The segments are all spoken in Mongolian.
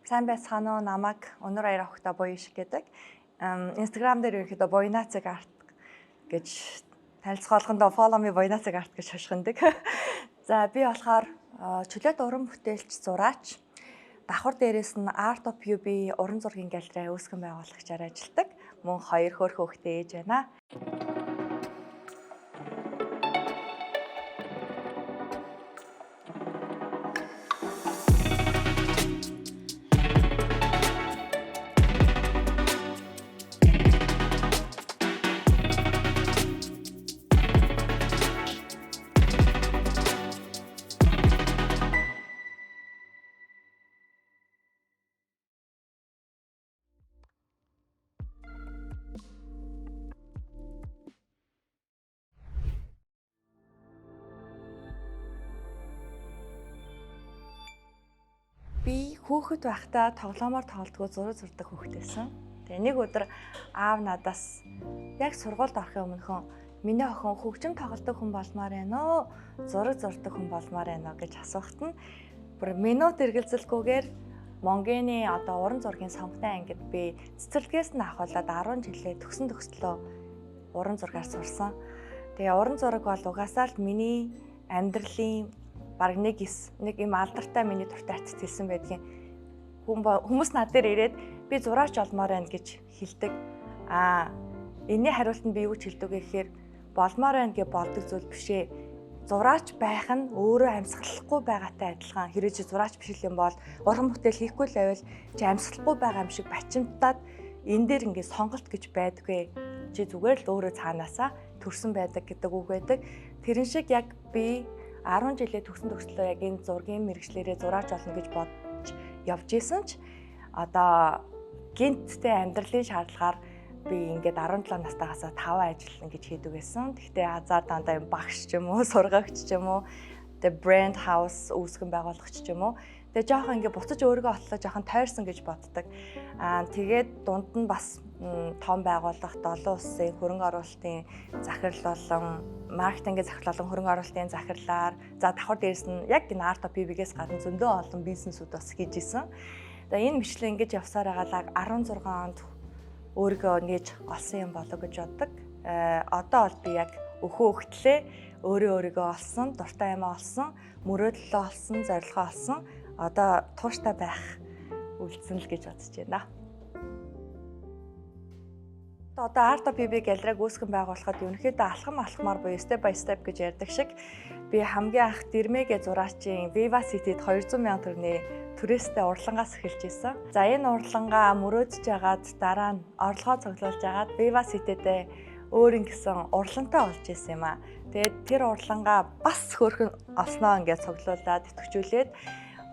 Сайн байцгаана уу? Намайг Өнөр Аяр охтой буян шиг гэдэг. Instagram дээр ерөнхийдөө Буянацэг арт гэж танилцуулгандаа follow me Буянацэг арт гэж хашгиндаг. За би болохоор чөлөөт уран бүтээлч, зураач, давхар дээрээс нь Art of UB уран зургийн галерей үүсгэн байгуулагчаар ажилладаг. Мөн 2 хөөрхөн хүүхэдтэй ээж байна. Би хүүхэд байхдаа тоглоомоор тоглодгоо зураг зурдаг хүүхэд байсан. Тэгээ нэг өдөр аав надаас яг сургуульд орохын өмнөхөн миний охин хөгжим тоглодог хүн болмоор байна уу? Зураг зурдаг хүн болмоор байна уу гэж асуухт нь бүр минут эргэлзэлгүйгээр Монгийн уран зургийн сонготой ангид би цэцэрлэгээс нь ахуулаад 10 жилээ төгсөн төгслөө уран зургаар сурсан. Тэгээ уран зураг бол угаасаа л миний амьдралын баг нэг юм алдартай миний дуртай арт хэлсэн байдгийн хүмүүс над дээр ирээд би зураач олмоор байна гэж хэлдэг. Энэний хариулт нь би юу ч хэлдэг гэхээр болмоор байна гэж болдог зүйл бишээ. Зураач байх нь өөрөө амьсгалахгүй байгаатай адилхан. Хэрэг чи зураач биш юм бол уран бүтээл хийхгүй л байвал чи амьсгалахгүй байгаа юм шиг бачимтаад энэ дээр ингээд сонголт гэж байдаггүй. Чи зүгээр л өөрөө цаанаасаа төрсөн байдаг гэдэг үг байдаг. Тэрэн шиг яг би 10 жилээ төгсөн төгслөө яг энэ зургийн мэрэгчлэрээ зураач болно гэж бодож явж исэн ч одоо гинттэй амьдралын шаардлагаар би ингээд 17 настайгаас 5 ажиллана гэж хийдэг байсан. Гэхдээ азар дандаа юм багш ч юм уу, сургагч ч юм уу, тэгээ брэнд хаус үүсгэн байгуулагч ч юм уу. Тэгээ жоохон ингээд буцаж өөрийгөө отлоо жоохон тойрсон гэж боддог. Тэгээд дунд нь бас том байгууллага 7 улсын хөрөнгө оруулалтын захирал болон маркетингийн захирал болон хөрөнгө оруулалтын захирлаар за давхар дээрс нь яг энэ Art of UB-гээс гадна зөндөө олон бизнесүүд бас хийж исэн. Тэгээ энэ мишлэн ингэж явсаар байгаа 16 онд өөрийгөө нээж олсон юм болов гэж боддог. Одоо бол би яг өхөө хөлтлээ өөрийгөө олсон, дуртай юмаа олсон, мөрөөдлөө олсон, зорилгоо олсон. Одоо тууштай байх үлдсэн л гэж бодож байна. Одоо Art of UB галерейг үүсгэн байгуулахад ерөнхийдөө алхмаар буюу step by step гэж ярьдаг шиг би хамгийн анх Дэрмэгээ зураачийн Viva City-д 200 сая төгрөгийн түрээстэй урлагаас эхэлж исэн. За энэ урлагаа мөрөөдөж ягаад дараа нь орлогоо цуглуулж ягаад Viva City-д өөрийн гэсэн урлагтай болж исэн юм аа. Тэгээд тэр урлагаа бас хөөрхөн олсноо ингээд цуглуулад идэвхжүүлээд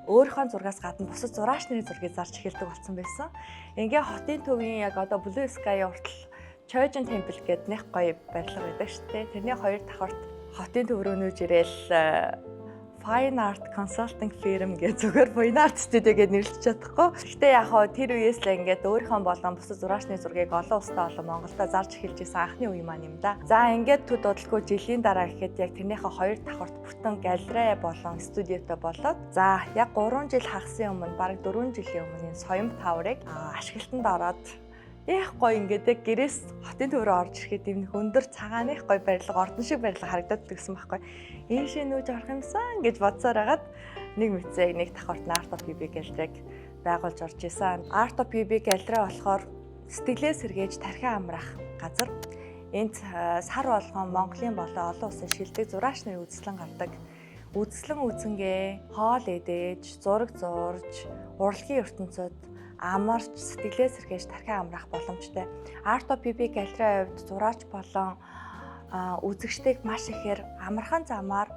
өөрийнхөө зургаас гадна бусад зураач нарын зургийг зарж эхэлдэг болсон байсан. Ингээ хотын төвийн яг одоо Blue Sky уртал Chojin Temple гэдэг нэг гоё барилга байдаг шүү дээ. Тэрний 2 давхарт хотын төв рүү нүүж ирээл Fine Art Consulting Firm гэж зүгээр Fine Art Studio гэж нэрлэж чадахгүй. Гэхдээ яг хоо тэр үеэс л ингээд өөрийнхөө болон бусад зураачны зургийг олон улстай болон Монголда зарж эхэлж исэн анхны үе маань юм да. За ингээд төд удалгүй жилийн дараа гэхэд яг тэрнийхээ 2 давхарт бүтэн галерей болон студиотой болоод за яг 3 жил хагасын өмнө бараг 4 жилийн өмнө энэ Соём Таврыг ашиглалтанд ороод их гоё ингээд гэрээс хотын төв рүү орж ирэхэд юм өндөр цагааных гоё барилга, ордон шиг барилга харагдаад гэсэн байхгүй. Энэ шиг нүүж орох юмсан гэж бодсоор хагаад нэг мэдээ нэг давхарт Art of UB галерейг байгуулж орж исэн. Art of UB галерей болохоор сэтгэлээ сэргээж тархиа амрах газар. Энд сар болгон Монголын болон олон улсын шилдэг зураач нарын үзэсгэлэн гардаг. Үзэсгэлэн үзэнгээ, хоол идэж, зураг зурж, урлагийн ертөнцид амарч сэтгэлээ сэргээж тархиа амрах боломжтой. Art of UB галерейн хувьд зураач болон үзэгчдийг маш ихээр амархан замаар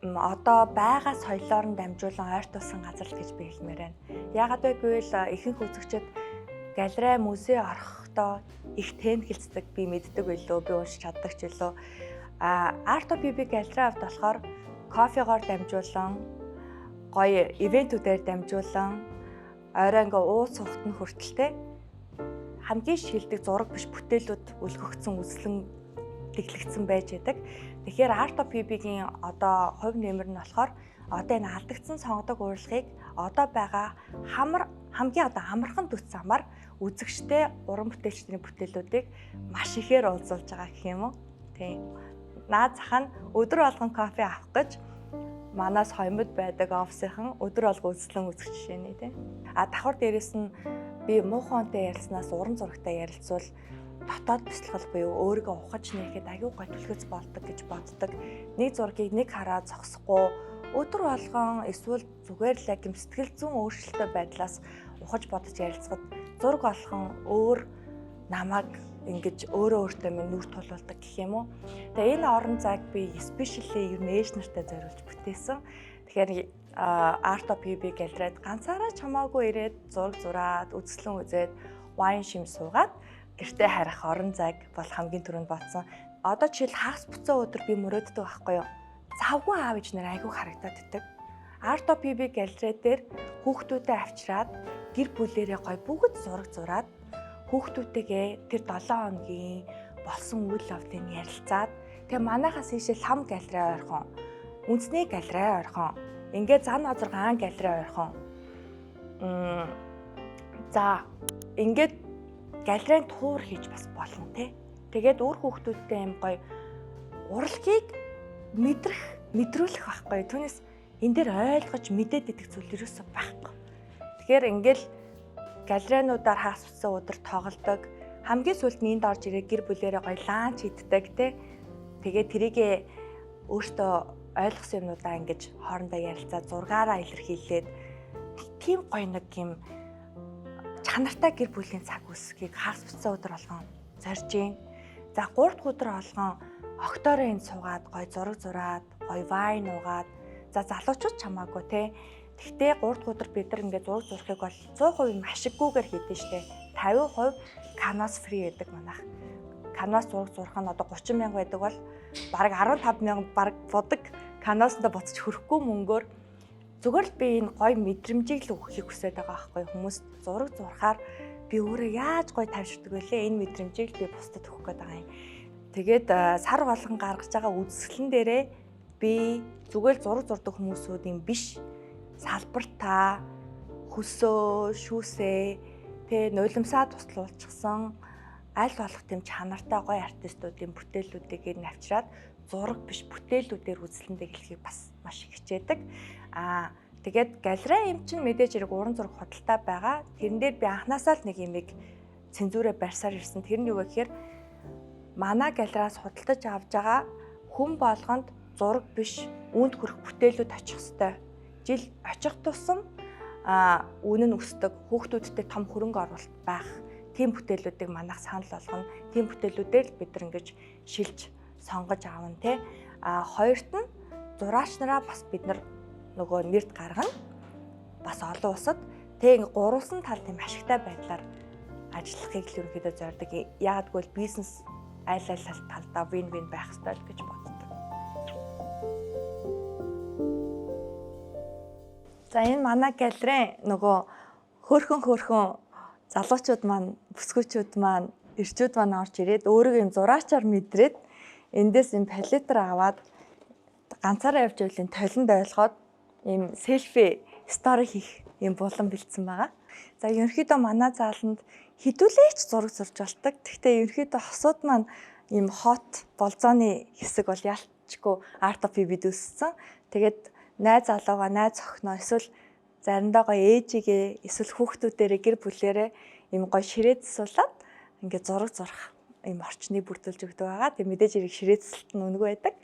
одоо байгаа соёлоор нь дамжуулан ойртуулсан газар л гэж би хэлмээр байна. Яагаад вэ гэвэл ихэнх үзэгчид галерей музей орохдоо их тэнхэлцдэг би мэддэг байлоо, би уншиж чаддаг ч байлоо. Art of UB галерейн хувьд болохоор кофегоор дамжуулан, гоё ивентүүдээр дамжуулан орой ингээ ууц сухтан хүртэлтэй хамгийн шилдэг зураг биш бүтээлүүд үлгөгдсөн үзлэн дэглэгдсэн байж байдаг. Тэгэхээр Art of UB-гийн одоо хувь нэмэр нь болохоор одоо энэ алдагдсан сонгодог урлагийг одоо байгаа хамгийн амархан төс замаар үзэгчтэй уран бүтээлчдийн бүтээлүүдийг маш ихээр уулзуулж байгаа гэх юм уу. Тийм. Наад зах нь өдөр болгон кофе авах гэж манаас хоймод байдаг офисынхан өдөр болго үзлэн үзэх жишээний тийм. Давхар дээрээс нь би муухайнтай ярилцсанаас уран зурагтай ярилцвал дотоод бясалгал буюу өөрийгөө ухаж нээхэд аюу гой түлхэц болдог гэж боддог. Нэг зургийг нэг хараад зогсохгүй өдөр болгон эсвэл зүгээр л юм сэтгэл зүйн өөрчлөлттэй байдлаас ухаж бодож ярилцахад зураг болгон өөр намайг ингэж өөртөө минь нүрт тулуулдаг гэх юм уу. Тэгээ энэ орон зайг би especially ер нь ээж нартай зориулж бүтээсэн. Тэгэхээр Art of PB гэлрээд ганцаараа чамаагүй ирээд зураг зураад үзэсгэлэн үзээд вайн шим суугаад гэртээ харах орон зайг бол хамгийн түрүүнд бодсон. Одоо жишээл хагас буцаа өдөр би мөрөөддөг байхгүй юу? Завгүй аав ээж нар айгүй харагдаад идэг. Art of PB гэлрээ дээр хүүхдүүдэд авчираад гэр бүлэрээ гой бүгд зураг зураад хүүхдүүдтэйгээ тэр 7 хоногийн болсон үйл явдлыг ярилцаад тэгээ манайхаас ийшээ лам галерей ойрхон, үндэсний галерей ойрхон, ингээд зан азаргаан галерей ойрхон. За ингээд галерейн туур хийж бас болно те. Тэгээд өөр хүүхдүүдтэй юм гоё урлагийг мэдрүүлэх байхгүй. Түүнээс энэ дээр ойлгож мэдээд идэх зүйл ерөөсөө байхгүй. Тэгэхээр ингээл галерейнуудаар хагас буцаа өдөр тоглодог. Хамгийн сүүлд нь энд орж ирээ гэр бүлээрээ гоё ланч иддэг те. Тэгээд тэрийгээ өөртөө ойлгосон юмнуудаа ингэж хоорондоо ярилцаа зургаараа илэрхийлээд тийм гоё нэг юм чанартай гэр бүлийн цаг үсгийг хагас буцаа өдөр болгон зорж гин. За 3 дахь өдөр болгон октоороо энд суугаад гоё зураг зураад гоё вайн уугаад за залуучууд чамаагүй те. Гэхдээ 3 дахь өдөр бид нар ингээд зураг зурхыг бол 100% машиггүйгээр хийдэж штэ. 50% canvas free гэдэг манайх. Canvas зураг зурх нь одоо 30 мянга байдаг бол бараг 15 мянга бараг будаг canvas-д буцаж хөрөхгүй мөнгөөр зүгээр л би энэ гоё мэдрэмжийг л өгөхийг хүсэж байгаа байхгүй хүмүүс зураг зурхаар би өөрөө яаж гоё тавьширдаг вэлээ энэ мэдрэмжийг л би бусдад өгөх гээд байгаа юм. Тэгээд сар болгон гаргаж байгаа үзэсгэлэн дээрээ би зүгээр зураг зурдаг хүмүүсүүдийн биш салбартаа хөсөө, шүүсээ, тэ нулимсаа туслуулчихсан аль болох тийм чанартай гоё артистуудын бүтээлүүдийг навчраад зураг биш бүтээлүүдээр үзлэндээ хэлхийг бас маш хичээдэг. Тэгээд галерей юм чинь мэдээж хэрэг уран зураг худалдаа байгаа. Тэрэн дээр би анханасаа л нэг юмыг цензурээ барьсаар ирсэн. Тэр нь юу вэ гэхээр манай галераас худалдаж авж байгаа хүн болгонд зураг биш үүнд хүрэх бүтээлүүд очих ёстой. Жил очих тусам үн нь өсдөг, хүүхдүүдтэй том хөрөнгө оруулалт байх. Тийм бүтээлүүдийг манайх санал болгоно. Тийм бүтээлүүдээр л бид нар ингэж шилж сонгож аавна те. Хоёрт нь зураач нараа бас бид нар нөгөө нэрт гаргана. Бас олон улсад тэг гурван тал тийм ашигтай байдлаар ажиллахыг л ерөнхийдөө зорддог. Яагад гэвэл бизнес аль талдаа win-win байх ёстой л гэж боддог. За энэ манай галерей нөгөө хөөрхөн залуучууд маань, бүсгүүчүүд маань, эрчүүд маань орж ирээд өөрийгөө юм зураачаар мэдрээд эндээс юм палетр аваад ганцаараа явж байвал толинд ойлгоод юм селфи стори хийх юм булан бэлдсэн байгаа. За ерөнхийдөө манай зааланд хідүүлээч зураг зурж болдог. Гэхдээ ерөнхийдөө хосууд маань юм хот болзооны хэсэг бол ялчгүй Art of PB дүүссэн. Тэгээд найз залууга, найз охиноо эсвэл заримдаа гоё ээжигээ эсвэл хүүхдүүдээрээ гэр бүлээрээ юм гоё ширээ засуулаад ингээд зураг зурх юм орчныг бүрдүүлж өгдөг байгаа. Тэг мэдээж хэрэг ширээ засалт нь өнгө байдаг.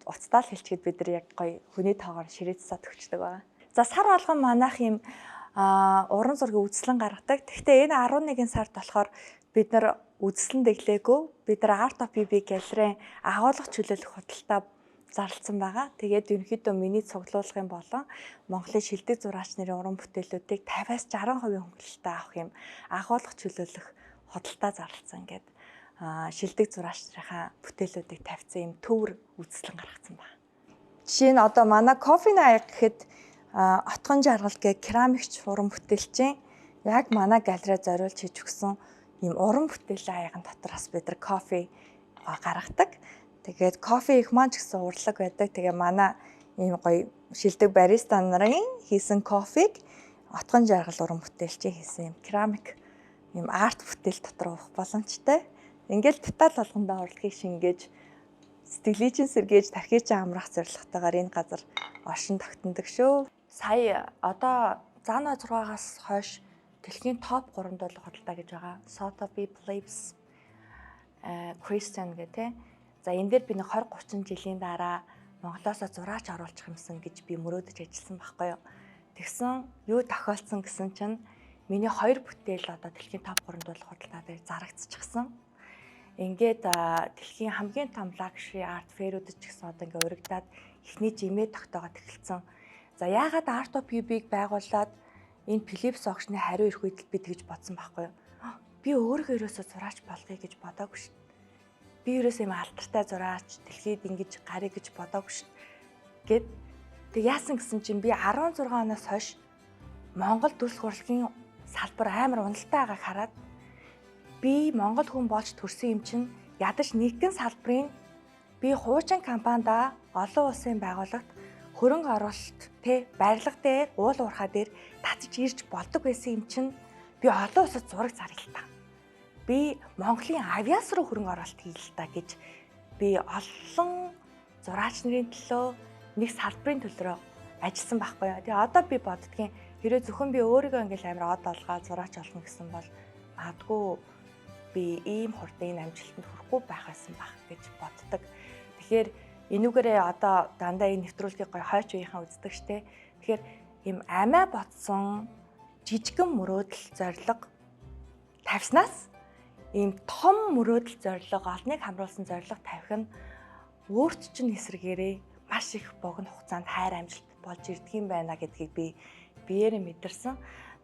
Уцтаал хэлчихэд бид нар яг гоё хүний тоогоор ширээ засаад өгчдөг байгаа. За сар болгон манайх юм уран зургийн үзэсгэлэн гаргадаг. Гэхдээ энэ 11 сард болохоор бид нар үзэсгэлэн дэглээгүй. Бид нар Art of PB галерейн агуулга чөлөөлөх худалдаа зарласан байгаа. Тэгээд ерөнхийдөө миний цуглуулах юм болон Монголын шилдэг зураач нарын уран бүтээлүүдийг 50-60% хөнгөлөлтөд авах юм агуулга чөлөөлөх худалдаа зарласан гэдэг шилдэг зураач нарынхаа бүтээлүүдийг тавьсан юм төвөр үзэсгэлэн гаргасан байна. Жишээ нь одоо манай кофе наяг гэхэд отгон жаргал гэх керамикч уран бүтээлчийн яг манай галерей зориулж хийж өгсөн юм уран бүтээлийн аяган дотроос бид нар кофе гаргадаг. Тэгээд кофе их маань ч гэсэн урлаг байдаг. Тэгээ манай ийм гоё шилдэг бариста нарын хийсэн кофег отгон жаргал уран бүтээлчийн хийсэн юм керамик ийм арт бүтээл дотор уух боломжтой. Ингээл деталь болгондоо урлагийг шингээж сэтгэлийг чинь сэргээж тархийг чинь амрах зорилготойгоор энэ газар оршин тогтнодог шүү. Сая одоо Zano 6-аас хойш дэлхийн топ 3 дуулах худалдаа гэж байгаа. Sotheby Phillips, Christian гэх тэ. За энэ дээр би нэг 20-30 жилийн дараа Монголоосоо зураач оруулах юмсан гэж би мөрөөдөж ажилласан байхгүй юу. Тэгсэн юу тохиолдсон гэсэн чинь миний 2 бүтээл одоо дэлхийн топ 3 дуулах худалдаа дээр зарагдчихсан. Ингээд дэлхийн хамгийн том luxury art fair-уудад ч гэсэн одоо ингээ урагдаад эхний жимээ тогтоогоод эхэлсэн. За яагаад Art of PB-г байгуулад энэ Philips огшны хариу ирэх үед би тэгж бодсон байхгүй юу. Би өөрийнхөө ерөөсөө зураач болгоё гэж бодоагүй шүү. Би ерөөсөө юм алтартай зураач дэлхийд ингэж гарыг гэж бодоагүй шүү. Тэг яасан гэсэн чинь би 16 оноос хойш Монгол төрөлх урлагийн салбар амар уналттай байгааг хараад би Монгол хүн болж төрсөн юм чинь ядаж нэгэн салбарын би хуучин компанида олон улсын байгууллагт хөрөнгө оруулалт барилга дээр уул уурхай дээр татж ирж болдог байсан юм чинь би олон улсад зураг заръя л та. Би Монголын авиас руу хөрөнгө оруулалт хийе л та гэж би олон зураач нарын төлөө нэг салбарын төлөө ажилласан байхгүй юу. Тэгээ одоо би боддгийн хэрэв зөвхөн би өөрийгөө ингээл амар од олгоо зураач олно гэсэн бол магадгүй би ийм хурдан энэ амжилтанд хүрэхгүй байх байсан байх гэж боддог. Тэгэхээр энүүгээрээ одоо дандаа энэ нэвтрүүлгийг гоё хойч үеийнхэн үздэг штэ. Тэгэхээр ийм амиа ботсон жижигэн мөрөөдөл зориг тавьснаас ийм том мөрөөдөл зориг олныг хамруулсан зориг тавих нь өөрт чинь эсрэгээрээ маш их богино хугацаанд хайр амжилт болж ирдэг юм байна гэдгийг би биеэрээ мэдэрсэн.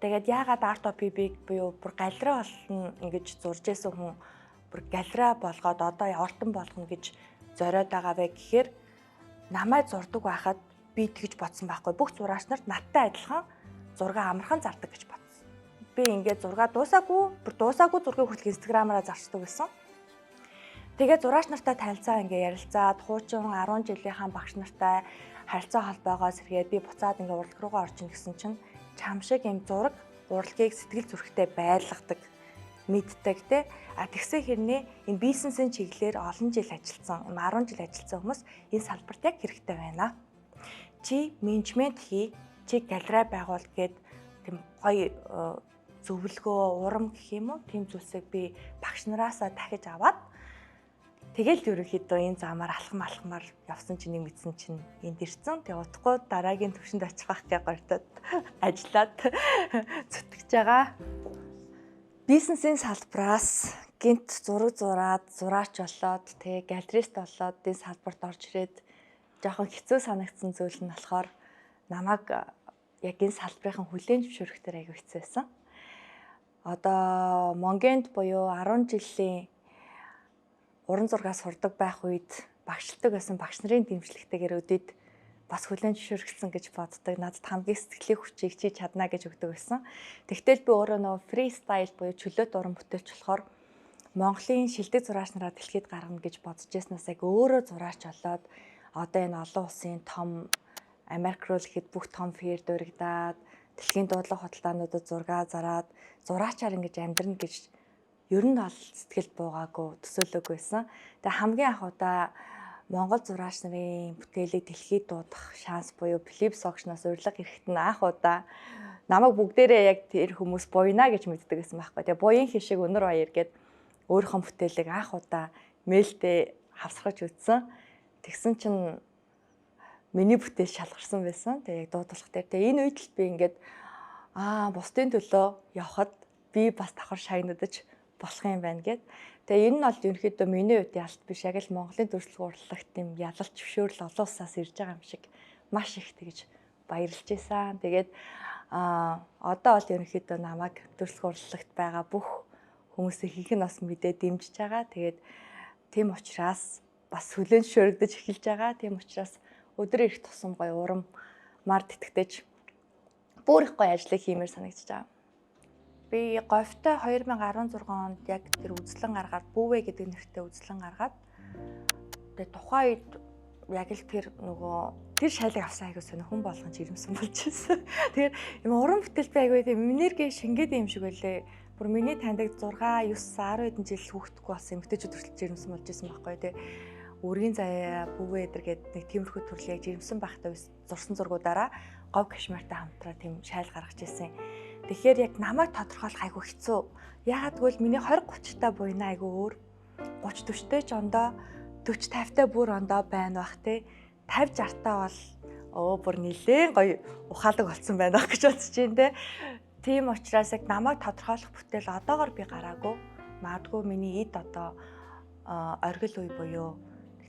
Тэгээд яагаад Art of PB-г буюу бүр галерей болно ингэж зурж байсан хүн бүр галерей болгоод одоо явартан болгоно гэж зориод байгаа вэ гэхээр намайг зурдаг байхад би тэгж бодсон байхгүй. Бүх зураач нарт надтай адилхан зураг амархан зардаг гэж бодсон. Би ингээд зураг дуусаагүй зургийг хүртэл Instagram-аараа зарчдаг байсан. Тэгээд зураач нартай танилцаа ингээ ярилцаад хуучин 10 жилийнхаа багш нартай харилцаа холбоогоо сэргээд би буцаад ингээ урлаг руугаа орчин гэсэн чинь чам шиг юм зураг урлагийг сэтгэл зүрэхтэй байлгадаг мэддэг те. Тэгсэн хэрнээ энэ бизнесийн чиглэлээр олон жил ажилласан, 10 жил ажилласан хүмүүс энэ салбарт яг хэрэгтэй байна. Чи менежмент хий, чи галерей байгуул гэд тийм гоё зөвлөгөө, урам гэх юм уу, тийм зүйлсийг би багш нараасаа дахиж аваад тэгэл ерөнхийдөө энэ замаар алхмаар явсан чинь нэг мэдсэн чинь энд ирсэн. Тэгээ утгагүй дараагийн төвшөнд очих байх гэж гортод ажиллаад зүтгэж байгаа. Бизнесийн салбараас гинт зураг зураад, зураач болоод, тэгээ галерист болоод энэ салбарт орж ирээд жоохон хэцүү санагдсан зүйл нь болохоор намайг яг энэ салбарын хүлээн зөвшөөрөхтэй аягүй хэцүү байсан. Одоо Монгонд буюу 10 жилийн уран зураг сурдаг байх үед багшилдаг байсан багш нарын дэмжлэгтэйгээр өдөд бас хүлээн зөвшөөрөгдсөн гэж боддог. Надад хамгийн сэтгэлийн хүчийг чи чадна гэж өгдөг байсан. Тэгтэл би өөрөө нөө фристайл буюу чөлөөт уран бүтээлч болохоор Монголын шилдэг зураач нараа дэлхийд гаргана гэж бодож байснаас яг өөрөө зураач болоод одоо энэ олон улсын том Америк руу ихэд бүх том фэр дурагдаад дэлхийн дуудлага худалдаануудад зураг зараад зураачаар ингэж амьдрна гэж ер нь бол сэтгэл буугаагүй төсөөлөөгүй байсан. Тэгээ хамгийн анх удаа Монгол зураач нарын бүтээлийг дэлхийд дуудах шанс буюу Philips огшноос урилга ирэхэд нь анх удаа намайг бүгдээрээ яг тэр хүмүүс буйна гэж мэддэг гэсэн байхгүй. Тэгээ буян хишиг өнөр баяр гээд өөрийнхөө бүтээлийг анх удаа мэйлдээ хавсгаж үзсэн. Тэгсэн чинь миний бүтээл шалгарсан байсан. Тэгээ яг дуудлах дээр. Тэгээ энэ үед л би ингээд бусдын төлөө явхад би бас давхар шагнадаж болох юм байна гэд. Тэгээ энэ нь бол ерөнхийдөө миний үед ялт биш, яг л Монголын төрөлхтөн урлагт юм ялалт зөвшөөрөл олон улсаас ирж байгаа юм шиг маш их тэгж баярлж байсан. Тэгээд одоо бол ерөнхийдөө намайг төрөлхтөн урлагт байгаа бүх хүмүүсийн ихэнх нь бас мэдээ дэмжиж байгаа. Тэгээд тийм учраас бас хүлээн зөвшөөрөгдөж эхэлж байгаа. Тийм учраас өдөр ирэх тусам гоё урам мар тэтгэж бүр их гоё ажлыг хиймээр санагдаж байгаа. Би говьтой 2016 онд яг тэр үзлэн гаргаад Бүүвэ гэдэг нэртэй үзлэн гаргаад тэгээ тухайн үед яг л тэр нөгөө тэр шайлыг авсан айгуу сони хүн болгон жирэмсэн болж ирсэн. Тэгэхээр юм уран бүтээлт би айгуу тийм энерги шингээд юм шиг байлээ. Бүр миний таньдаг 6, 9, 10 хэдэн жил хүүхдэггүй болсон эмэгтэйчүүд хүртэл жирэмсэн болж ирсэн байхгүй тий. Үргийн заяа, бүвээ эдэр гээд нэг тиймэрхүү төрлийг жирэмсэн байхдаа зурсан зургуудаараа говь кашмиртай хамтраа тийм шайл гаргаж ирсэн. Тэгэхээр яг намайг тодорхойлох айгуу хэцүү. Яагаад гэвэл миний 20, 30 та буйна айгуу өөр. 30, 40-тэй ч ондоо 40, 50-тай бүр ондоо байна бах тий. 50, 60-таа бол бүр нилээн гоё ухаалаг болсон байна гэж бодож байна те. Тийм учраас яг намайг тодорхойлох бүтээл одоогор би гараагүй. Магадгүй миний эд одоо оргил үе буюу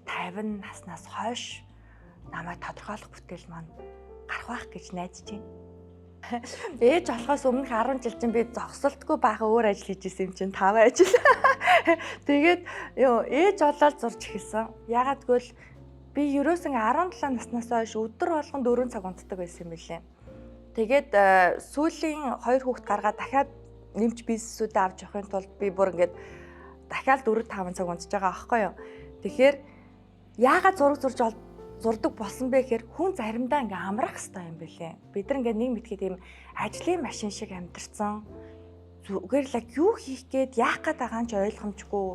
50 наснаас хойш намайг тодорхойлох бүтээл маань гарах байх гэж найдаж байна. Ээж болохоос өмнөх 10 жил чинь би зогсолтгүй баахан өөр ажил хийж исэн юм чинь 5 ажил. Тэгээд ээж болоод зурж эхэлсэн. Ягаад гэвэл би ерөөсөн 17 наснаас хойш өдөр болгон 4 цаг унтдаг байсан юм билээ. Тэгээд сүүлийн 2 хүүхд гаргаад дахиад нэмж бизнесүүдэд авч явахын тулд би бүр ингээд дахиад 4-5 цаг унтж байгаа аахгүй юу. Тэгэхээр яагаад зурдаг болсон бэ гэхээр хүн заримдаа ингээ амрах хэрэгтэй юм билээ. Бид нар ингээ нэг мэдхий тийм ажлын машин шиг амьдэрсэн. Зүгээр л юу хийх гээд яах гээд байгаа юм ч ойлгомжгүй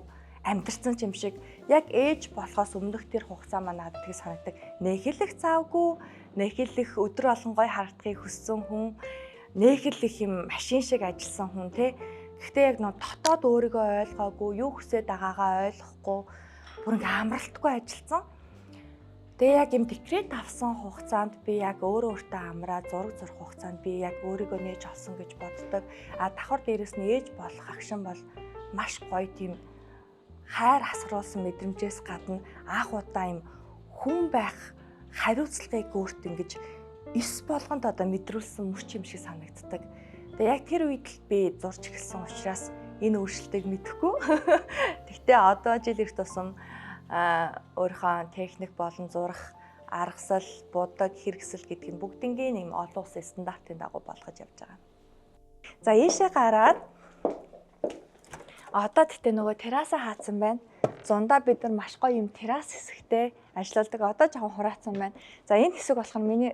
амьдэрсэн юм шиг яг ээж болохоос өмнөх тэр хугацаа маань надад тийг санагдаг. Нэхэлэх завгүй, нэхэлэх өдөр болгон гой харагдахыг хүссэн хүн, нэхэлэх юм машин шиг ажилласан хүн тий. Гэхдээ яг дотоод өөрийгөө ойлгоогүй, юу хүсэж байгаагаа ойлгохгүй, бүр ингээ амралтгүй ажилласан. Тэгээ яг юм декрет авсан хугацаанд би яг өөртөө амраа зураг зурх хугацаанд би яг өөрийгөө нээж олсон гэж боддог. Давхар дээрээс нь ээж болох агшин бол маш гоё тийм хайр асруулсан мэдрэмжээс гадна анх удаа юм хүн байх хариуцлагыг өөрт ингэж эс болгонд одоо мэдрүүлсэн мөч юм шиг санагддаг. Тэгээ яг тэр үед л би зурж эхэлсэн учраас энэ өөрчлөлтийг мэдэхгүй. Гэхдээ одоо жил их тусам өөрийнхөө техник болон зурах аргасал, будаг, хэрэгсэл гэдгийг бүгднгийн юм олон улсын стандартын дагуу болгож явж байгаа. За ийшээ гараад одоо тэгтээ нөгөө террасаа хаацсан байна. Зундаа бид нар маш гоё юм террас хэсэгтээ ажилладаг. Одоо жоохон хураацсан байна. За энэ хэсэг болох нь миний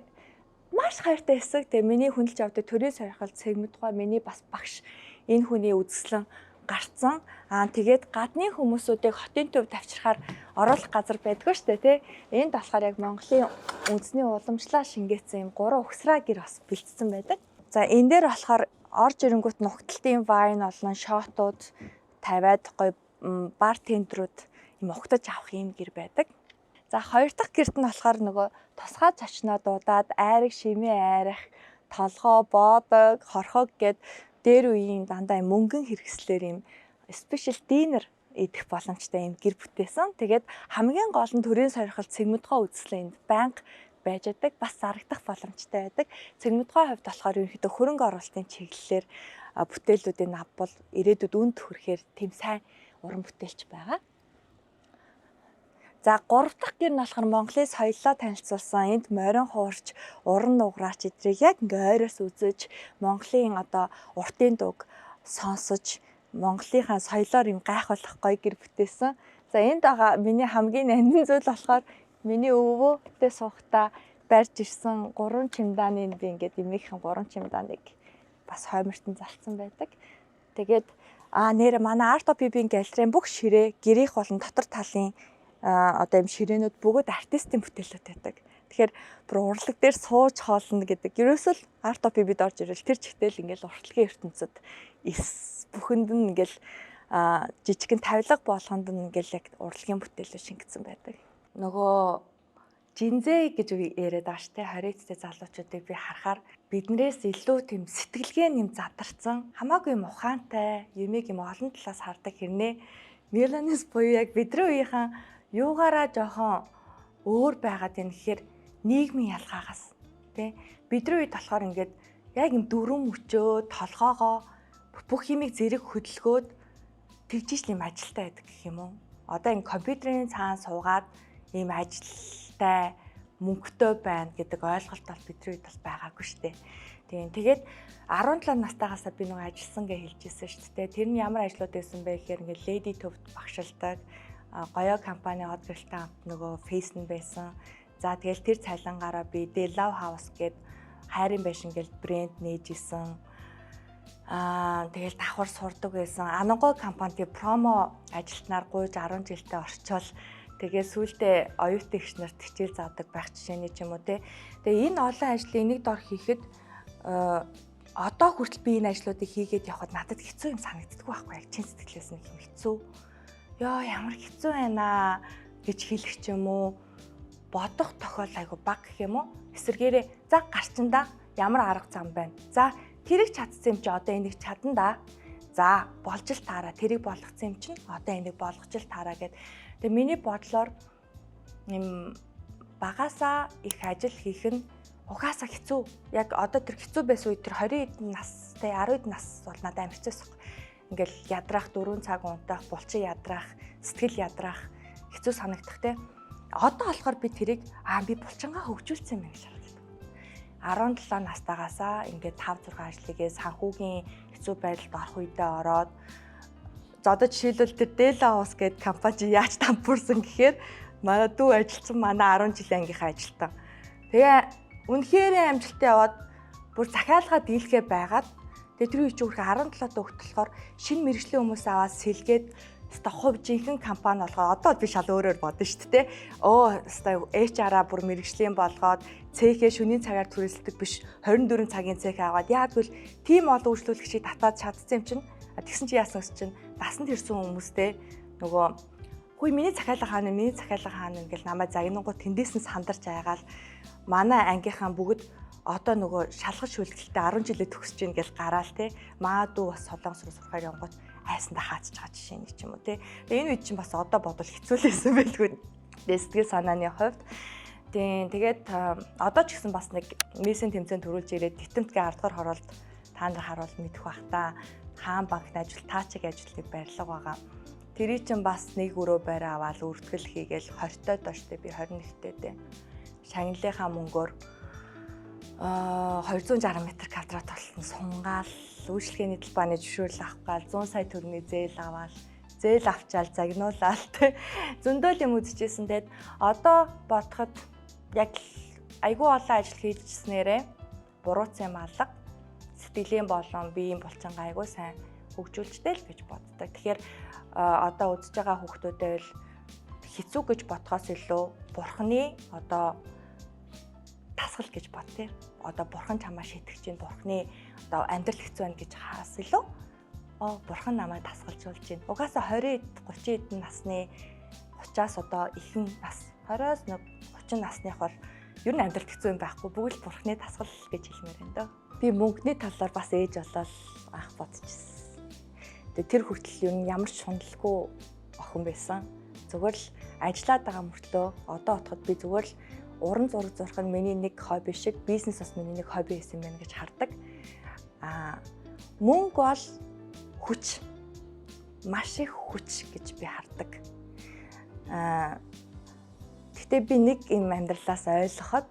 маш хайртай хэсэг. Тэгээ миний хүндэлж авдаг төрийн сойрхол цэгмэдгой миний бас багш энэ хүний үзэсгэлэн гарцсан. Тэгээд гадны хүмүүсүүдийг хотын төв тавьчихаар оруулах газар байдгүй шүү дээ, тий. Энд болохоор яг Монголын үндэсний уламжлаа шингээсэн юм 3 угсраа гэр бас бэлдсэн байдаг. За энэ дээр болохоор орж ирэнгүүт нугталтын вайн олон шотууд тавиад гоё бар тендрүүд юм угтаж авах юм гэр байдаг. За хоёр дахь гэрт нь болохоор нөгөө тусгай зочноо дуудаад айраг шимээ айрах, толгоо, боодог, хорхог гэд дээр үеийн дандаа мөнгөн хэрэгслэр юм спешиал динер идэх боломжтой юм гэр бүтээсэн. Тэгээд хамгийн гол нь төрийн сойрхол цэгмэдгой үзэсгэлэн энд байнга байж байдаг, бас зарагдах боломжтой байдаг. Цэгмэдгой хувьд болохоор ерөнхийдөө хөрөнгө оруулалтын чиглэлээр бүтээлүүдийн авбал ирээдүйд үнд хүрэхээр тийм сайн уран бүтээлч байгаа. За 3 дахь гэр нь болохоор Монголын соёлоо танилцуулсан энд морин хуурч, уран нугараач эдрийг яг ингээ ойроос үзэж, Монголын одоо уртын дуг сонсож, Монголынхаа соёлоор юм гайхуулах гоё гэр бүтээсэн. За энд байгаа миний хамгийн нандин зүйл болохоор миний өвөөтэй суухдаа барьж ирсэн 3 чемодааны би ингээд эмээхэн 3 чемоданыг бас хоймортон залцсан байдаг. Тэгээд нэр манай Art of Pip-ийн галерейн бүх ширээ, гэрийнх болон дотор талын одоо юм ширээнүүд бүгд артистийн бүтээлүүд байдаг. Тэгэхээр бүр урлаг дээр сууж хоолно гэдэг. Ерөөсөл Art of Pip-д орж ирэл тэр чигтэл ингээл уртлагын ертөнцид бүхэнд нь ингээл жижигэн тавилга болгонд нь ингээл яг урлагийн бүтээлүүд шингэсэн байдаг. Нөгөө жинзээ гэж яриад байгаа штэ 20-тэй залуучуудыг би харахаар биднээс илүү тийм сэтгэлгээ нэм задарсан хамаагүй юм ухаантай юмыг юм олон талаас хардаг хэрнээ Меланис буюу яг бидний үеийнхэн юугаараа жоохон өөр байгаад байна гэхээр нийгмийн ялгаагаас тий бидний үед болохоор ингээд яг юм дүрм өчөө толгоогоо бүх юмыг зэрэг хөдөлгөөд тэгжиж юм ажилтаа байдаг гэх юм уу. Одоо энэ компьютерийн цаана суугаад ийм ажилтай мөнгөтэй байна гэдэг ойлголт бол бидний үед бол байгаагүй шүү дээ. Тэгээд 17 настайгаас би нөгөө ажилласан гэж хэлжсэн шүү дээ. Тэр нь ямар ажлууд байсан бэ гэхээр ингээд Lady Tөвд багшилдаг, гоёо компани од гэрэлтэй хамт нөгөө фейс нь байсан. За тэгэл тэр цалингаараа би The Love House гээд хайрын байшин гэж брэнд нээж исэн. Тэгэл давхар сурдаг байсан. Анангой компанид промо ажилтнаар гуйж 10 жилдээ орчвол тэгээ сүүлдээ оюутан эгч нарт хичээл заадаг байх жишээний ч юм уу те. Тэгээ энэ олон ажлыг нэг дор хийхэд одоо хүртэл би энэ ажлуудыг хийгээд явхад надад хэцүү юм санагддаг байхгүй яг чин сэтгэлээс нэг юм хэцүү. Яа ямар хэцүү байна гэж хэлэх ч юм уу. Бодох тохиол айгу баг гэх юм уу. Эсвэргээрээ за гарчинда ямар арга зам байна. За тэрийг чадсан юм чи одоо энийг чадна да. За болж л таараа тэрийг болгоцсон юм чинь одоо энийг болгож л таараа гэд. Тэгээ миний бодлоор юм багасаа их ажил хийх нь угаасаа хэцүү. Яг одоо тэр хэцүү байсан үед тэр 20 эдэн нас, тэ 10 эдэн нас бол надад амар хэцүүс. Ингээл ядрах 4 цаг унтах, булчин ядрах, сэтгэл ядрах хэцүү санагдах те. Одоо болохоор би тэрийг би булчингаа хөгжүүлсэн юм гэж харагдав. 17 настайгаасаа ингээд 5 6 ажлыгээ санхүүгийн хэцүү байдалд орох үедээ ороод за одоо жишээлбэл тэр Dela House гэдэг компани яаж тампуурсан гэхээр манай дүү ажилласан манай 10 жилийн ангийнхаа ажилтан. Тэгээ үнэхээр амжилттай яваад бүр захиалгаа дийлхээ байгаад тэгээ тэр үе чи өөрхөн 17 дэх болохоор шинэ мэрэгжлийн хүмүүс аваад сэлгээд өстой хувь жинхэнэ компани болгоо. Одоо би шал өөрөөр бодно шүү дээ. Өстой HR-аа бүр мэрэгжлийн болгоод цехээ шөнийн цагаар түрээсэлдэг биш 24 цагийн цех аваад яагвал тим олон үйлчлүүлэгчийг татаад чадсан юм чинь тэгсэн чи яасан гэж чинь дасанд ирсэн хүмүүстэй нөгөө хүй миний захиалга хаана ингээл намайг загнангууд тэндээс нь сандарч айгаал манай ангийнхан бүгд одоо нөгөө шалгаж шүлгэлтээ 10 жилээ төгсөж гин гэж гараал те маадуу бас солонгос руу сурахаар явгот айсандаа хаацж байгаа жишээ нэг ч юм уу те. Тэгээ энэ үед чинь бас одоо бодвол хэцүүлсэн байлгүй сэтгэл санааны хувьд. Тэгээд одоо ч гэсэн бас нэг мессен тэмцээн төрүүлж ирээд тэтэмтгийн 10 дугаар хороолт та нар харуул мэдэх бах та хаан банкны ажил таачиг ажлыг барилга байгаа. Тэрий чинь бас нэг өрөө байраа аваад үртгэл хийгээл 20-той дооштой би 21-тэй дээ. Шагналынхаа мөнгөөр 260 м2 толтон сунгаал үйлчлэгээний талбайны зөвшөөрөл авах гал 100 сая төгрөгийн зээл аваад зээл авчаал загнуулаад зөндөл юм үзчихсэн. Тэгэд одоо бодоход яг айгүй олон ажил хийжснээрээ буруутсан юм алга сэтгэлийн болон биеийн булчингаа айгүй сайн хөгжүүлжтэй л гэж боддог. Тэгэхээр одоо үзэж байгаа хүүхдүүдэд бол хэцүү гэж бодхоос илүү бурхны одоо тасгал гэж бод тий. Одоо бурхан чамаа шитгэж чинь бурхны одоо амьдрал хэцүү байна гэж хаас илүү бурхан намайг тасгалжуулж чинь. Угаасаа 20 30 эдэн насны 30-аас одоо ихэнх нас 20-оос 30 насных бол ер нь амьдрал хэцүү юм байхгүй бүгд бурхны тасгал гэж хэлмээр байна дөө. Би мөнгөний талаар бас ээж болол анх бодчихсон. Тэгээ тэр хүртэл ер нь ямар ч шуналгүй охин байсан. Зүгээр л ажиллаад байгаа мөртлөө одоо отоход би зүгээр л уран зураг зурх нь миний нэг хобби шиг бизнес бас миний нэг хобби байсан юм байна гэж хардаг. Мөнгө бол хүч. Маш их хүч гэж би хардаг. Гэхдээ би нэг юм амьдралаас ойлгоход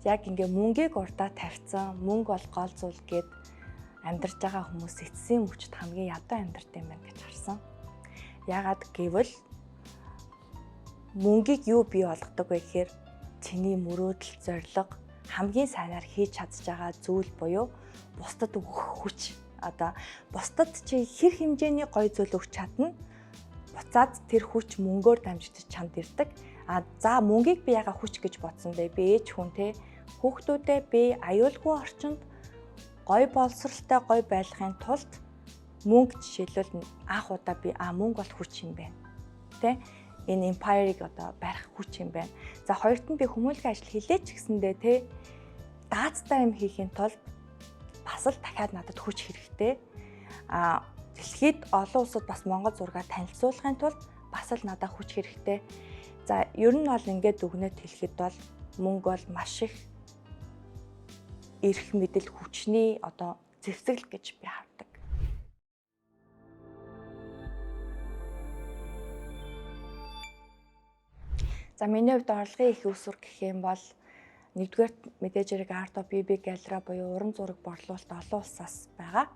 яг ингээ мөнгийг урдаа тавьсан, мөнгө бол гол зүйл гэд амьдарч байгаа хүмүүс эцсийн мөчд хамгийн ядуу амьдардаг юм байна гэж харсан. Яагаад гэвэл мөнгийг юу бий болгодог вэ гэхээр чиний мөрөөдөл, зорилго хамгийн сайнаар хийж чадж байгаа зүйл буюу бусдад өгөх хүч. Одоо бусдад чи хэр хэмжээний гоё зүйл өгч чадна. Буцаад тэр хүч мөнгөөр дамжиж чамд ирдэг. За мөнгийг би яга хүч гэж бодсон бэ? Би ээж хүн те хүүхдүүдээ би аюулгүй орчинд гоё боловсралтай гоё байлгахын тулд мөнгө жишээлбэл анх удаа би мөнгө бол хүч юм байна. Тэ энэ empire-ыг одоо барих хүч юм байна. За хоёрт нь би хүмүүнлэгийн ажил хийлээч гэсэндээ те даацтай юм хийхин тулд бас л дахиад надад хүч хэрэгтэй. Дэлхийд олон улсад бас Монгол зургаа танилцуулахын тулд бас л надад хүч хэрэгтэй. За ер нь бол ингээд дүгнэж хэлэхэд бол мөнгө бол маш их эрх мэдэл хүчний одоо зэвсэгэл гэж би хардаг. За миний хувьд орлогын их өсвөр гэх юм бол нэгдүгээр мэдээж хэрэг Art of BB Gallery буюу уран зураг борлуулалт олон улсаас байгаа.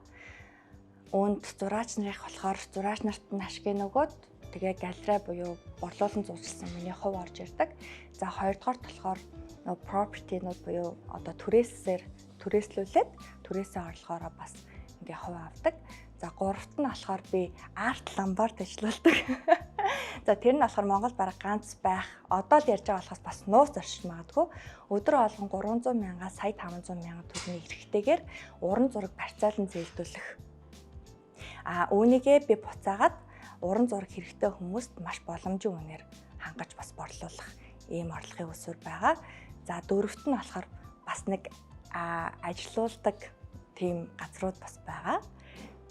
Үүнд зураач нарыг болохоор зураач нарт нь ашиг нөгөөд тэгээ галерей буюу борлуулан зурчилсан миний хувь орж ирдэг. За хоёрдугаар болохоор property-нууд буюу одоо түрээслүүлээд түрээсээ орлохоороо бас ингээ хувь авдаг. За гуравт нь болохоор би арт ламбарт ажилладаг. За тэр нь болохоор Монгол бараг ганц байх. Одоо л ярьж байгаа болохоос бас нууц оршиж магадгүй. Өдөр болгон 300 мянгаас сая 500 мянган төгрөгийн эрхтэйгээр уран зураг барьцаалан зээлдүүлэх. Үүнийгээ би буцаагаад уран зураг хэрэгтэй хүмүүст маш боломжийн үнээр хангаж бас борлуулах ийм орлогын өсвөр байгаа. За дөрөвт нь болохоор бас нэг ажилуулдаг тийм газрууд бас байгаа.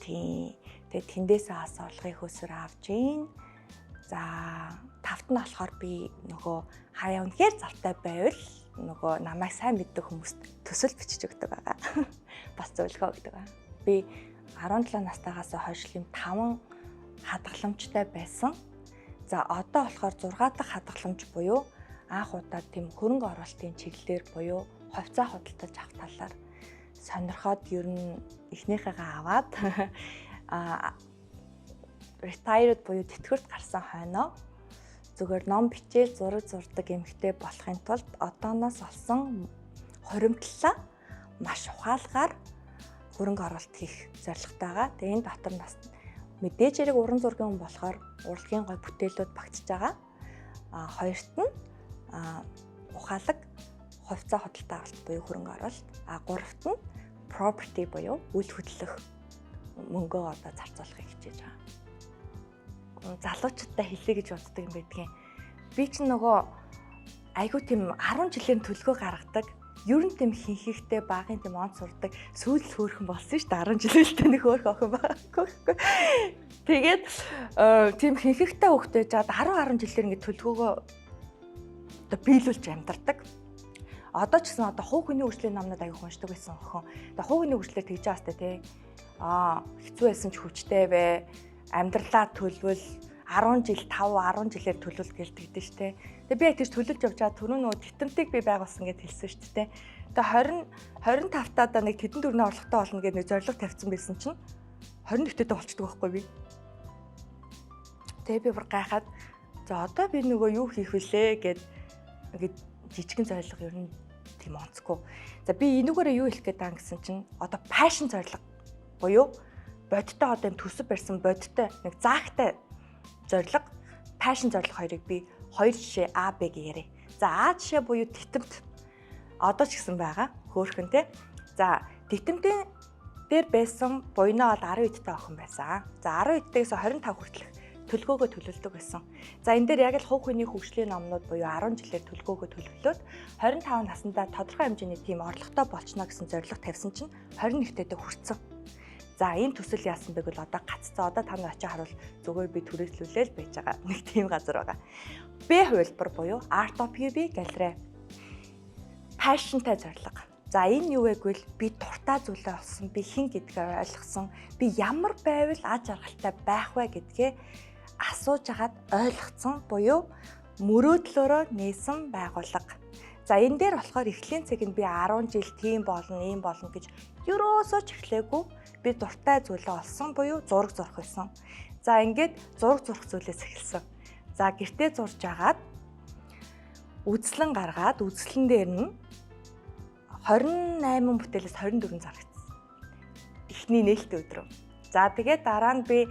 Тэгээд тэндээсээ бас орлогын өсвөр авч гин. За тавт нь болохоор би нөгөө хаяа үнэхээр завтай байвал нөгөө намайг сайн мэддэг хүмүүст төсөл бичиж өгдөг байгаа. Бас зөвлөгөө өгдөг байгаа. Би 17 настайгаас хойш юм 5 хадгаламжтай байсан. За одоо болохоор 6 дахь хадгаламж буюу анх удаа тийм хөрөнгө оруулалтын чиглэлээр буюу хувьцаа худалдаж авах талаар сонирхоод ер нь эхнийхээгээ аваад retired буюу тэтгэврт гарсан хойноо зүгээр ном бичээл зураг зурдаг эмэгтэй болохын тулд одооноос олсон хуримтлалаа маш ухаалгаар хөрөнгө оруулалт хийх зорилготойгаа. Тэгээ энэ дотор бас мэдээж хэрэг уран зургийн хүн болохоор урлагийн гой бүтээлүүд багтж байгаа. Хоёрт нь ухаалаг хувьцаа худалдаа авалт буюу хөрөнгө оруулалт. Гуравт нь property буюу үйл хөдлөх мөнгөө одоо зарцуулахыг хичээж байгаа. Залуучуудтай хэлье гэж боддог юм байдгийн. Би ч нөгөө айгүй тийм 10 жилийн төлгөө гаргадаг. Ер нь тийм хинхихтэй багын тийм онц сурдаг сүйдэл хөөрхөн болсон шүү дээ 10 жилийнтэй нэг хөөрхөн охин байхгүй. Тэгээд тийм хинхихтэй хөвгтэй жаад 10 жилээр ингэ төлгөөгөө одоо биелүүлж амьдардаг. Одоо ч гэсэн одоо хувь хүний үржлийн номнод аяг уншдаг байсан охин. Одоо хувь хүний үржлээр тэгж байгаа сте тий. Хэцүү байсан ч хүчтэй бай. Амьдралаа төлөвл 10 жил 5 10 жилээр төлөвлөлт гээл тэгдэж штэ. Тэгээ би яг тийж төлөвлөж явж байгаа түрүү нөгөө тэтэмтийг би байгуулсан гэж хэлсэн шүү дээ. Тэгээ 25 таа нэг тэдэн төрний орлоготой болно гэдэг нэг зорилго тавьсан байсан чинь 21-тэй болчдөг байхгүй би. Тэгээ би бүр гайхаад за одоо би нөгөө юу хийх вүлээ гэд ингээд жижигэн зорилго ер нь тийм онцгүй. За би энүүгээрээ юу хэлэх гээд байгаа гэсэн чинь одоо passion зорилго буюу бодтой одоо юм төсөв барьсан бодтой нэг заагтай зорилго passion зорилго хоёрыг би хоёр жишээ А, Б гээ яриа. За А жишээ буюу тэтэмт одоо ч гэсэн байгаа хөөхөн те. За тэтэмтийн дээр байсан буйнаа бол 10 эдтэй охин байсан. За 10 эдтэйгээс 25 хүртэлх төлгөөгөө төлөвлөдөг байсан. За энэ дээр яг л хувь хүний хөгжлийн номнууд буюу 10 жилээр төлгөөгөө төлөвлөлөөд 25 наснда тодорхой хэмжээний тийм орлоготой болчихно гэсэн зорилго тавьсан чинь 21-тэйдээ хүрсэн. За энэ төсөл яасан бэ гэвэл одоо гаццаа одоо та нар очиж харуул зүгээр би түрээслүүлээл байж байгаа нэг тийм газар байгаа. Б хувилбар буюу Art of UB галерей. Passionтай зорилго. За энэ юу вэ гэвэл би дуртай зүйлээ олсон, би хэн гэдгээ ойлгосон, би ямар байвал аж аргалтай байх вэ гэдгээ асууж агаад ойлгоцсон буюу мөрөөдлөөрөө нээсэн байгууллага. За энэ дээр болохоор эхлэлийн цэг нь би 10 жил тийм болно, ийм болно гэж ерөөсөө ч эхлээгүй. Би дуртай зүйлээ олсон буюу зураг зурх байсан. За ингээд зураг зурх зүйлээс эхэлсэн. За гэртээ зурж агаад үзлэн гаргаад үзлэн дээр нь 28 бүтээлээс 24 зарагдсан. Эхний нээлттэй өдрөө. За тэгээд дараа нь би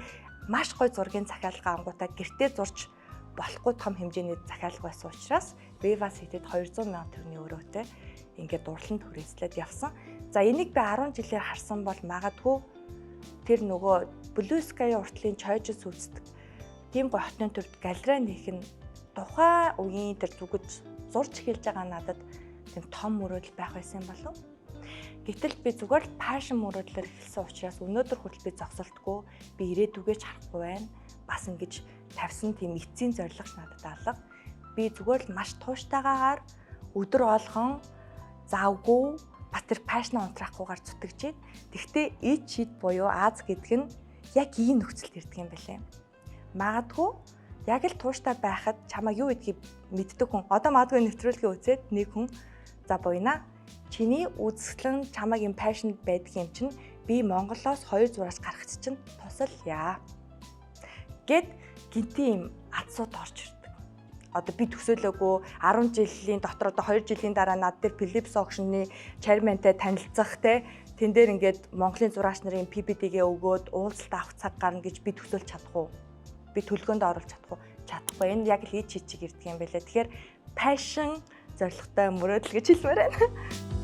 маш гоё зургийн захиалга ангуудаа гэртээ зурж болохгүй том хэмжээний захиалга байсан учраас Viva City-д 200 сая төгрөгийн өрөөтэй ингээд дурлан түрээслээд явсан. За энийг би 10 жилээр харсан бол магадгүй тэр нөгөө Blue Sky уртлын чойжс үздэг. Тийм гоё хотны төвд галерей нэх нь тухайн үеийн тэр зүгэж зурж эхэлж байгаа надад тийм том мөрөөдөл байх байсан юм болов. Гэтэл би зүгээр л passion мөрөөдлөөр эхэлсэн учраас өнөөдөр хүртэл би зогсолтгүй би ирээдүгээрч харахгүй байна. Бас ингэж тавьсан тийм эцсийн зорилго надад алга. Би зүгээр л маш тууштайгаар өдөр болгон завгүй бас тэр passion унтраахгүйгээр зүтгэж байна. Тэгвэл эд шид буюу Аз гэдэг нь яг ийм нөхцөлд ирдэг юм байна. Магадгүй яг л тууштай байхад чамаа юу гэдгийг мэддэг хүн. Одоо магадгүй нэвтрүүлгийг үзээд нэг хүн за буйна чиний үзэсгэлэн чамайг юм passion байдаг юм чинь би Монголоос 2 зураас гарахт чинь тусалъя гэд гинти юм адсууд орж ирдэг. Одоо би төсөөлөөгүй 10 жилийн дотор одоо 2 жилийн дараа над дээр Philips Auction-ы chairman-тай танилцах те тэн дээр ингээд Монголын зураач нарын PPT-гээ өгөөд уулзалт авах цаг гарна гэж би төсөөлж чадах уу? Би төлөвлөгөөнд оруулах чадах уу? Чадахгүй. Энэ яг л ий чичиг ирдэг юм байлаа. Тэгэхээр passion зорилготой мөрөөдөл гэж хэлмээр байна.